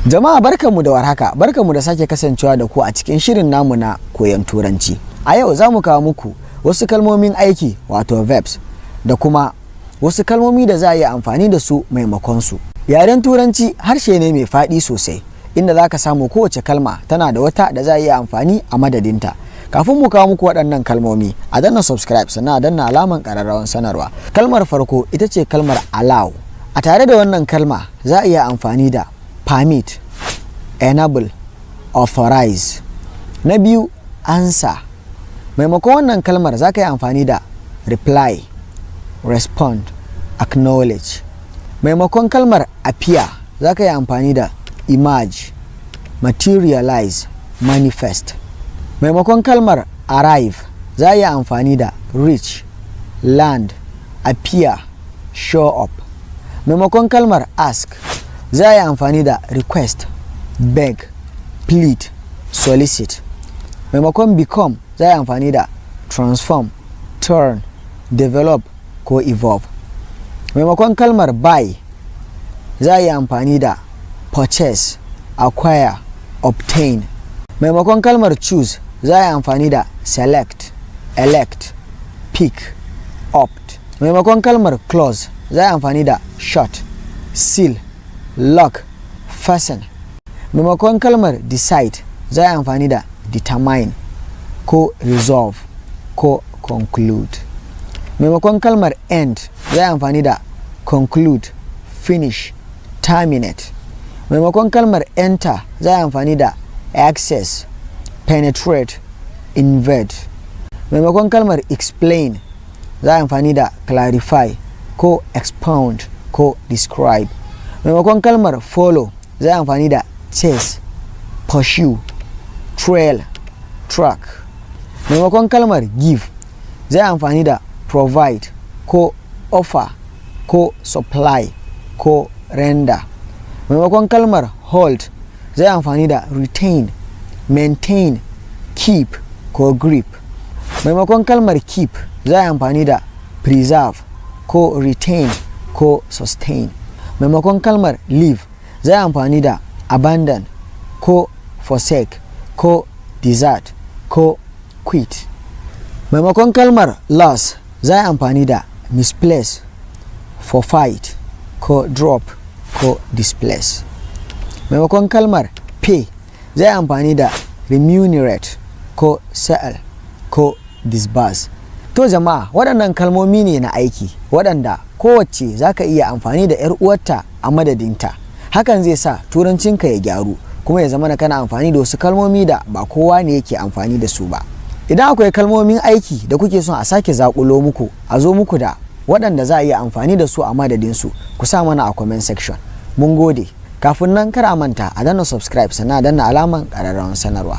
Jama'a barkanmu da warhaka, barkanmu da sake kasancewa da ku a cikin shirin namu na koyon turanci. A yau za mu kawo muku wasu kalmomin aiki wato verbs da kuma wasu kalmomi da za a yi amfani da su maimakon su. Yaren turanci harshe ne mai faɗi sosai, inda za ka samu kowace kalma tana da wata da za a yi amfani a madadinta. Kafin mu kawo muku waɗannan kalmomi, a danna subscribe sannan a danna alaman ƙararrawan sanarwa. Kalmar farko ita ce kalmar allow. A tare da wannan kalma za a iya amfani da permit, enable, authorize. Na biyu, answer. Maimakon wannan kalmar za ka yi amfani da reply, respond, acknowledge. Maimakon kalmar appear za ka yi amfani da emerge, materialize, manifest. Maimakon kalmar arrive za a yi amfani da reach, land, appear, show up. Maimakon kalmar ask za a yi amfani da request, beg, plead, solicit. Maimakon become za a yi amfani da transform, turn, develop ko evolve. Maimakon kalmar buy za a yi amfani da purchase, acquire, obtain. Maimakon kalmar choose za a yi amfani da select, elect, pick, opt. Maimakon kalmar close za a yi amfani da shut, seal, lock, fasten. Maimakon kalmar decide za a yi amfani da determine ko resolve ko conclude. Maimakon kalmar end za a yi amfani da conclude, finish, terminate. Maimakon kalmar enter za a yi amfani da access, penetrate, invade. Maimakon kalmar explain za a yi amfani da clarify ko expound ko describe. Maimakon kalmar follow za a yi amfani da chase, pursue, trail, track. Maimakon kalmar give za a yi amfani da provide ko offer ko supply ko render. Maimakon kalmar hold za a yi amfani da retain, maintain, keep ko grip. Maimakon kalmar keep za a yi amfani da preserve ko retain ko sustain. Maimakon kalmar leave za a yi amfani da abandon ko forsake ko desert ko quit. Maimakon kalmar loss za a yi amfani da misplace, forfeit ko drop ko displace. Maimakon kalmar pay za a yi amfani da remunerate ko sell ko disburse. To jama'a, waɗannan kalmomi ne na aiki waɗanda kowace za ka iya amfani da 'yar uwarta a madadinta. Hakan zai sa turancinka ya gyaru kuma ya zama kana amfani da wasu kalmomi da ba kowa ne yake amfani da su ba. Idan akwai kalmomin aiki da kuke son a sake zaƙulo muku, a zo muku da waɗanda za a iya amfani da su a madadinsu, ku sa mana a comment section. Mun gode. Kafin nan kar a manta a danna subscribe sannan a danna alaman ƙararrawan sanarwa.